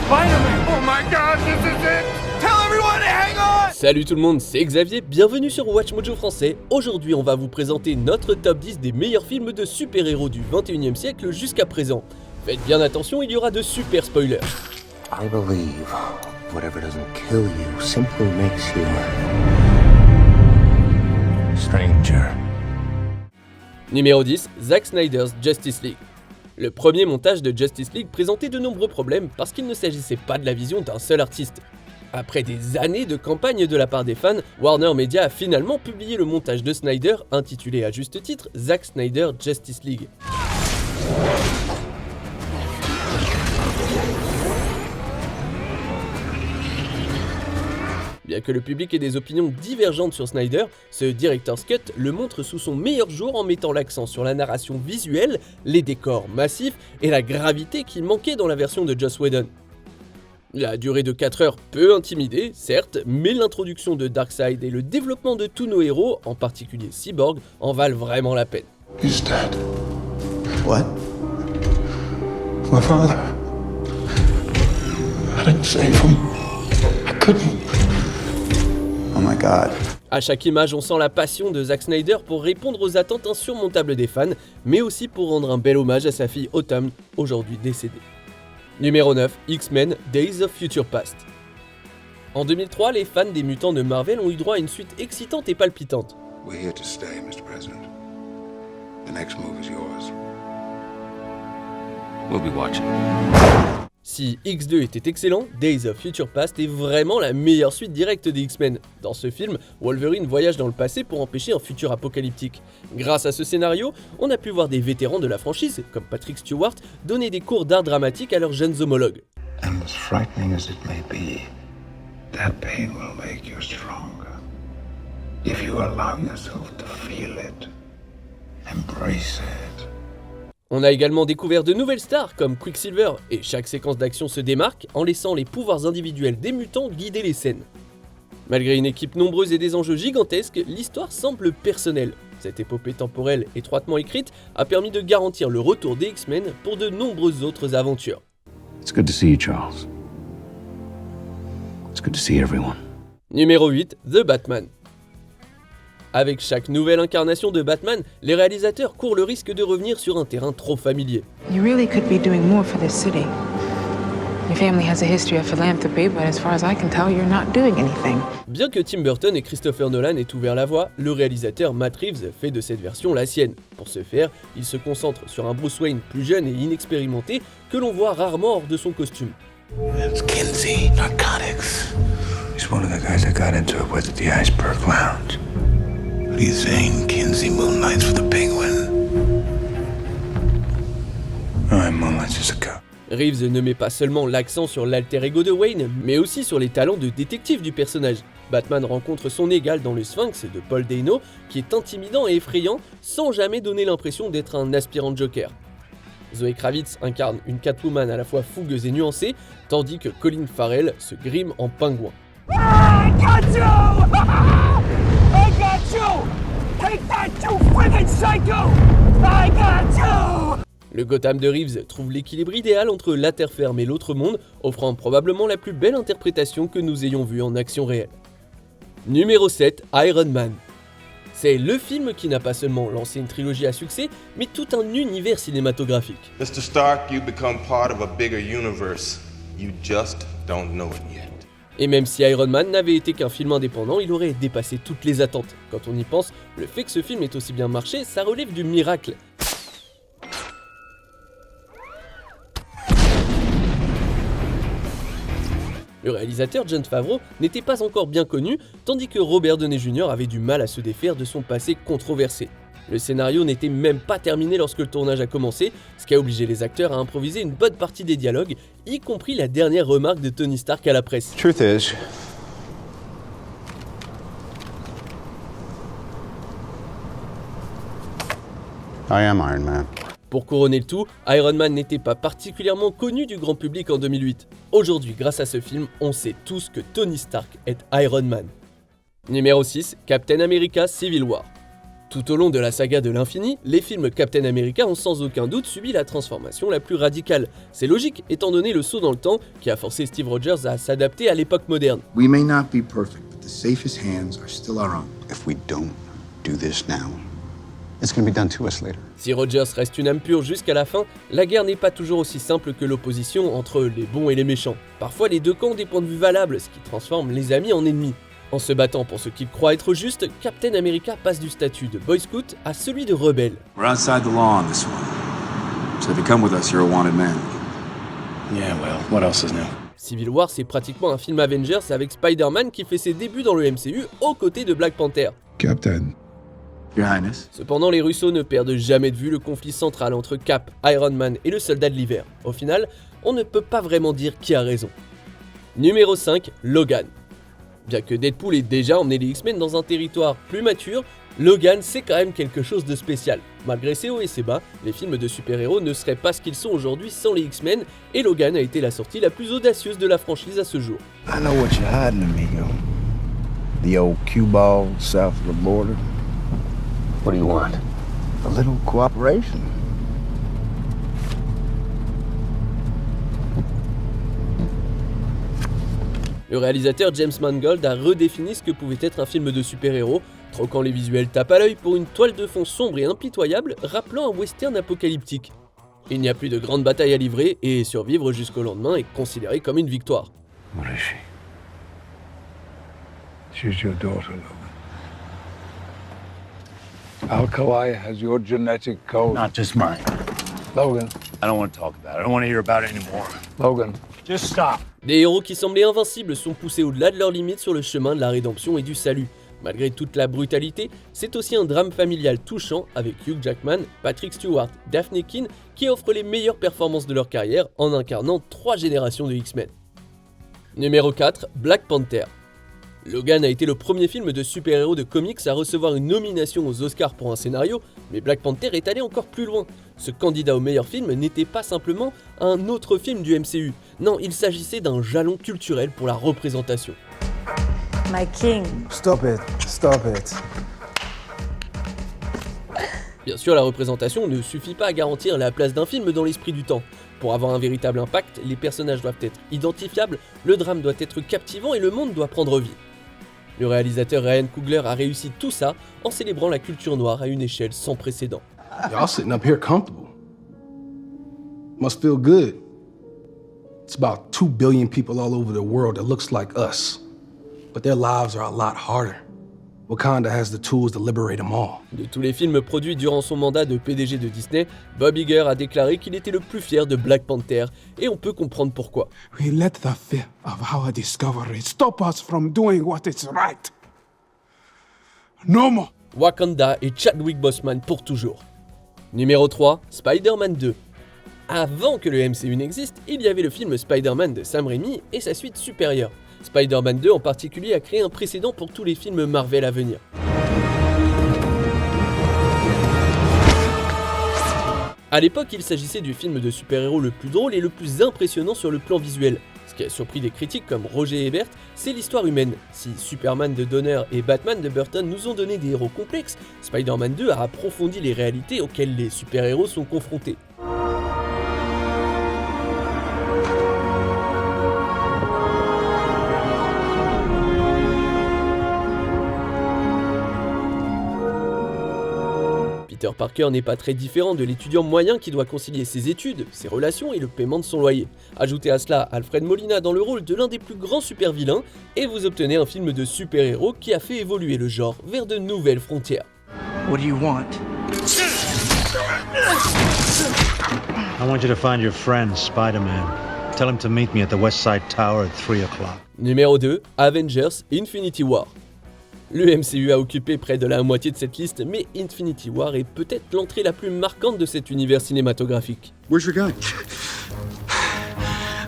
Spider-Man! Oh my god, this is it! Tell everyone to hang on! Salut tout le monde, c'est Xavier, bienvenue sur Watch Mojo français. Aujourd'hui, on va vous présenter notre top 10 des meilleurs films de super-héros du 21e siècle jusqu'à présent. Faites bien attention, il y aura de super spoilers. I believe whatever doesn't kill you simply makes you stranger. Numéro 10, Zack Snyder's Justice League. Le premier montage de Justice League présentait de nombreux problèmes parce qu'il ne s'agissait pas de la vision d'un seul artiste. Après des années de campagne de la part des fans, Warner Media a finalement publié le montage de Snyder, intitulé à juste titre Zack Snyder Justice League. Bien que le public ait des opinions divergentes sur Snyder, ce Director's Cut le montre sous son meilleur jour en mettant l'accent sur la narration visuelle, les décors massifs et la gravité qui manquait dans la version de Joss Whedon. La durée de 4 heures peut intimider, certes, mais l'introduction de Darkseid et le développement de tous nos héros, en particulier Cyborg, en valent vraiment la peine. He's dead. What? My father. I didn't save him. I couldn't. Oh my god. À chaque image, on sent la passion de Zack Snyder pour répondre aux attentes insurmontables des fans, mais aussi pour rendre un bel hommage à sa fille Autumn, aujourd'hui décédée. Numéro 9, X-Men Days of Future Past. En 2003, les fans des mutants de Marvel ont eu droit à une suite excitante et palpitante. We're here to stay, Mr. President. The next move is yours. We'll be watching. Si X2 était excellent, Days of Future Past est vraiment la meilleure suite directe des X-Men. Dans ce film, Wolverine voyage dans le passé pour empêcher un futur apocalyptique. Grâce à ce scénario, on a pu voir des vétérans de la franchise, comme Patrick Stewart, donner des cours d'art dramatique à leurs jeunes homologues. And as frightening as it may be, that pain will make you stronger. If you allow yourself to feel it, embrace it. On a également découvert de nouvelles stars comme Quicksilver, et chaque séquence d'action se démarque en laissant les pouvoirs individuels des mutants guider les scènes. Malgré une équipe nombreuse et des enjeux gigantesques, l'histoire semble personnelle. Cette épopée temporelle étroitement écrite a permis de garantir le retour des X-Men pour de nombreuses autres aventures. It's good to see you, Charles. It's good to see everyone. Numéro 8, The Batman. Avec chaque nouvelle incarnation de Batman, les réalisateurs courent le risque de revenir sur un terrain trop familier. You really could be doing more for this city. Your family has a history of philanthropy, but as far as I can tell, you're not doing anything. Bien que Tim Burton et Christopher Nolan aient ouvert la voie, le réalisateur Matt Reeves fait de cette version la sienne. Pour ce faire, il se concentre sur un Bruce Wayne plus jeune et inexpérimenté que l'on voit rarement hors de son costume. It's Kinsey Narcotics. He's one of the guys that got into it with at the Iceberg Lounge. What do you think, Kinsey moonlights for the Penguin? Alright, moonlights just a cop. Reeves ne met pas seulement l'accent sur l'alter ego de Wayne, mais aussi sur les talents de détective du personnage. Batman rencontre son égal dans le Sphinx de Paul Dano, qui est intimidant et effrayant, sans jamais donner l'impression d'être un aspirant Joker. Zoe Kravitz incarne une Catwoman à la fois fougueuse et nuancée, tandis que Colin Farrell se grime en pingouin. I got you! I got you! Take that, you friggin' psycho! I got you! Le Gotham de Reeves trouve l'équilibre idéal entre la terre ferme et l'autre monde, offrant probablement la plus belle interprétation que nous ayons vue en action réelle. Numéro 7, Iron Man. C'est le film qui n'a pas seulement lancé une trilogie à succès, mais tout un univers cinématographique. Mr. Stark, you become part of a bigger universe. You just don't know it yet. Et même si Iron Man n'avait été qu'un film indépendant, il aurait dépassé toutes les attentes. Quand on y pense, le fait que ce film ait aussi bien marché, ça relève du miracle. Le réalisateur Jon Favreau n'était pas encore bien connu, tandis que Robert Downey Jr. avait du mal à se défaire de son passé controversé. Le scénario n'était même pas terminé lorsque le tournage a commencé, ce qui a obligé les acteurs à improviser une bonne partie des dialogues, y compris la dernière remarque de Tony Stark à la presse. Truth is, I am Iron Man. Pour couronner le tout, Iron Man n'était pas particulièrement connu du grand public en 2008. Aujourd'hui, grâce à ce film, on sait tous que Tony Stark est Iron Man. Numéro 6, Captain America Civil War. Tout au long de la saga de l'infini, les films Captain America ont sans aucun doute subi la transformation la plus radicale. C'est logique, étant donné le saut dans le temps qui a forcé Steve Rogers à s'adapter à l'époque moderne. We may not be perfect, but the safest hands are still our own. If we don't do this now, it's going to be done to us later. Si Rogers reste une âme pure jusqu'à la fin, la guerre n'est pas toujours aussi simple que l'opposition entre les bons et les méchants. Parfois les deux camps ont des points de vue valables, ce qui transforme les amis en ennemis. En se battant pour ce qu'il croit être juste, Captain America passe du statut de Boy Scout à celui de rebelle. We're outside the law on this one. So if you come with us, you're a wanted man. Yeah, well, what else is new? Civil War, c'est pratiquement un film Avengers avec Spider-Man qui fait ses débuts dans le MCU aux côtés de Black Panther. Captain. Your Highness. Cependant, les Russos ne perdent jamais de vue le conflit central entre Cap, Iron Man et le Soldat de l'Hiver. Au final, on ne peut pas vraiment dire qui a raison. Numéro 5, Logan. Bien que Deadpool ait déjà emmené les X-Men dans un territoire plus mature, Logan c'est quand même quelque chose de spécial. Malgré ses hauts et ses bas, les films de super-héros ne seraient pas ce qu'ils sont aujourd'hui sans les X-Men, et Logan a été la sortie la plus audacieuse de la franchise à ce jour. I know what you're hiding, amigo. The old cue ball south of the border. What do you want? A little cooperation. Le réalisateur James Mangold a redéfini ce que pouvait être un film de super-héros, troquant les visuels tape à l'œil pour une toile de fond sombre et impitoyable rappelant un western apocalyptique. Il n'y a plus de grande bataille à livrer et survivre jusqu'au lendemain est considéré comme une victoire. What is she? She's your daughter, Logan. Alkali has your genetic code. Not just mine. Logan. I don't want to talk about it. I don't want to hear about it anymore. Logan. Just stop. Des héros qui semblaient invincibles sont poussés au-delà de leurs limites sur le chemin de la rédemption et du salut. Malgré toute la brutalité, c'est aussi un drame familial touchant avec Hugh Jackman, Patrick Stewart, Daphne Keane qui offrent les meilleures performances de leur carrière en incarnant 3 générations de X-Men. Numéro 4, Black Panther. Logan a été le premier film de super-héros de comics à recevoir une nomination aux Oscars pour un scénario, mais Black Panther est allé encore plus loin. Ce candidat au meilleur film n'était pas simplement un autre film du MCU, non, il s'agissait d'un jalon culturel pour la représentation. My king. Stop it. Stop it. Bien sûr, la représentation ne suffit pas à garantir la place d'un film dans l'esprit du temps. Pour avoir un véritable impact, les personnages doivent être identifiables, le drame doit être captivant et le monde doit prendre vie. Le réalisateur Ryan Coogler a réussi tout ça en célébrant la culture noire à une échelle sans précédent. Y'all sitting up here comfortable. Must feel good. It's about 2 billion people all over the world that looks like us. But their lives are a lot harder. Wakanda has the tools to liberate them all. De tous les films produits durant son mandat de PDG de Disney, Bob Iger a déclaré qu'il était le plus fier de Black Panther, et on peut comprendre pourquoi. We let the fear of our discovery stop us from doing what is right. No more. Wakanda et Chadwick Boseman pour toujours. Numéro 3, Spider-Man 2. Avant que le MCU n'existe, il y avait le film Spider-Man de Sam Raimi et sa suite supérieure. Spider-Man 2 en particulier a créé un précédent pour tous les films Marvel à venir. A l'époque, il s'agissait du film de super-héros le plus drôle et le plus impressionnant sur le plan visuel. Ce qui a surpris des critiques comme Roger Ebert, c'est l'histoire humaine. Si Superman de Donner et Batman de Burton nous ont donné des héros complexes, Spider-Man 2 a approfondi les réalités auxquelles les super-héros sont confrontés. Peter Parker n'est pas très différent de l'étudiant moyen qui doit concilier ses études, ses relations et le paiement de son loyer. Ajoutez à cela Alfred Molina dans le rôle de l'un des plus grands super-vilains, et vous obtenez un film de super-héros qui a fait évoluer le genre vers de nouvelles frontières. What do you want? I want you to find your friend, Spider-Man. Tell him to meet me at the West Side Tower at 3 o'clock. Numéro 2, Avengers Infinity War. Le MCU a occupé près de la moitié de cette liste, mais Infinity War est peut-être l'entrée la plus marquante de cet univers cinématographique. Where's your gun?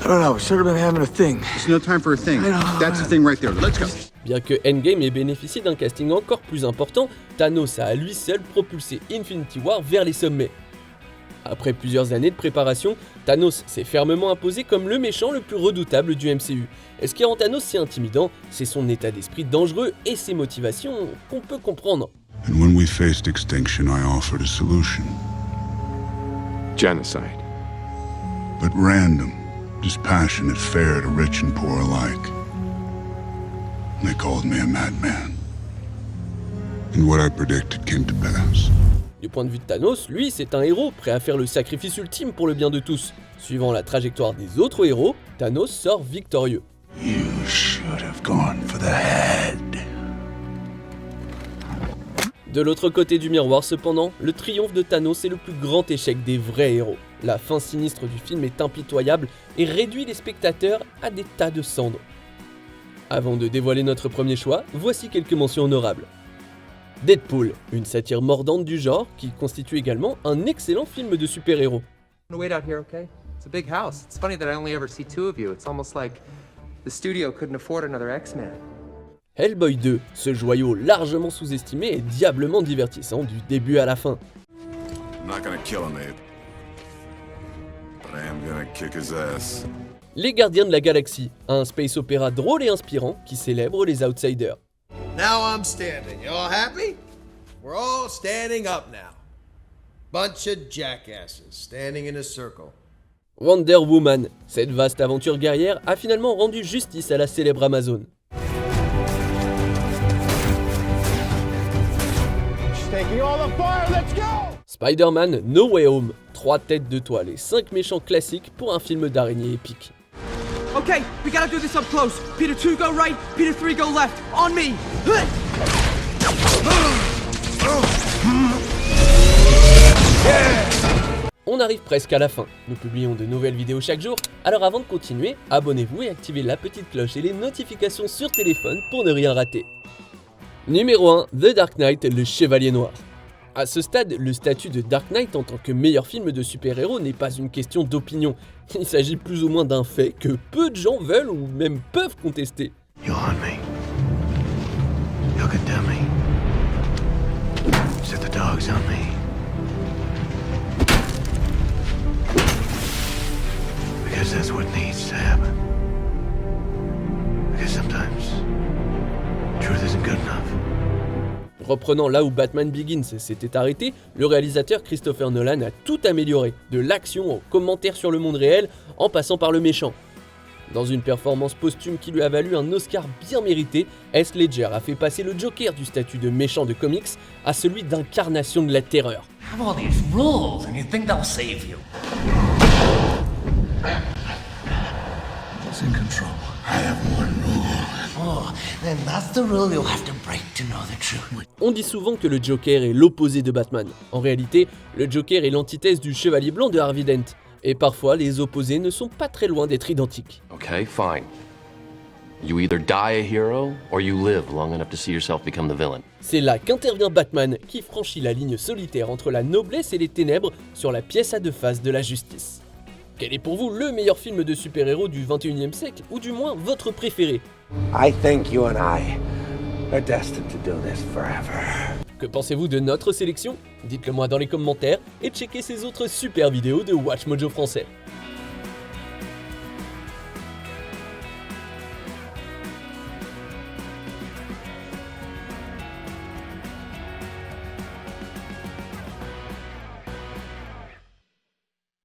I don't know. We should have been having a thing. There's no time for a thing. That's the thing right there. Let's go. Bien que Endgame ait bénéficié d'un casting encore plus important, Thanos a à lui seul propulsé Infinity War vers les sommets. Après plusieurs années de préparation, Thanos s'est fermement imposé comme le méchant le plus redoutable du MCU. Et ce qui rend Thanos si intimidant, c'est son état d'esprit dangereux et ses motivations qu'on peut comprendre. And when we faced extinction, I offered a solution. Genocide. But random, dispassionate, fair to rich and poor alike. They called me a madman. And what I predicted came to pass. Du point de vue de Thanos, lui, c'est un héros prêt à faire le sacrifice ultime pour le bien de tous. Suivant la trajectoire des autres héros, Thanos sort victorieux. You should have gone for the head. De l'autre côté du miroir, cependant, le triomphe de Thanos est le plus grand échec des vrais héros. La fin sinistre du film est impitoyable et réduit les spectateurs à des tas de cendres. Avant de dévoiler notre premier choix, voici quelques mentions honorables. Deadpool, une satire mordante du genre qui constitue également un excellent film de super-héros. Wait out here, okay? It's a big house. It's funny that I only ever see two of you. It's almost like the studio couldn't afford another X-Men. Hellboy 2, ce joyau largement sous-estimé et diablement divertissant du début à la fin. I'm not gonna kill him, Abe. But I am gonna kick his ass. Les Gardiens de la Galaxie, un space opéra drôle et inspirant qui célèbre les outsiders. Now I'm standing. You all happy? We're all standing up now. Bunch of jackasses standing in a circle. Wonder Woman, cette vaste aventure guerrière a finalement rendu justice à la célèbre Amazon. Spider-Man No Way Home, 3 têtes de toile et 5 méchants classiques pour un film d'araignée épique. Okay, we gotta do this up close. Peter 2 go right, Peter 3 go left. On me! On arrive presque à la fin. Nous publions de nouvelles vidéos chaque jour, alors avant de continuer, abonnez-vous et activez la petite cloche et les notifications sur téléphone pour ne rien rater. Numéro 1, The Dark Knight, le Chevalier Noir. À ce stade, le statut de Dark Knight en tant que meilleur film de super-héros n'est pas une question d'opinion. Il s'agit plus ou moins d'un fait que peu de gens veulent ou même peuvent contester. You'll hunt me. You'll condemn me. Set the dogs on me. Because that's what needs to happen. Because sometimes truth isn't good enough. Reprenant là où Batman Begins s'était arrêté, le réalisateur Christopher Nolan a tout amélioré, de l'action aux commentaires sur le monde réel, en passant par le méchant. Dans une performance posthume qui lui a valu un Oscar bien mérité, Heath Ledger a fait passer le Joker du statut de méchant de comics à celui d'incarnation de la terreur. Have all these rules and you think they'll save you. It's in control. I have one rule. Oh, then that's the rule you'll have to break to know the truth. On dit souvent que le Joker est l'opposé de Batman. En réalité, le Joker est l'antithèse du Chevalier Blanc de Harvey Dent. Et parfois, les opposés ne sont pas très loin d'être identiques. Okay, fine. You either die a hero, or you live long enough to see yourself become the villain. C'est là qu'intervient Batman, qui franchit la ligne solitaire entre la noblesse et les ténèbres sur la pièce à deux faces de la justice. Quel est pour vous le meilleur film de super-héros du 21e siècle, ou du moins votre préféré? I think you and I are destined to do this forever. Que pensez-vous de notre sélection? Dites-le moi dans les commentaires et checkez ces autres super vidéos de Watch Mojo français.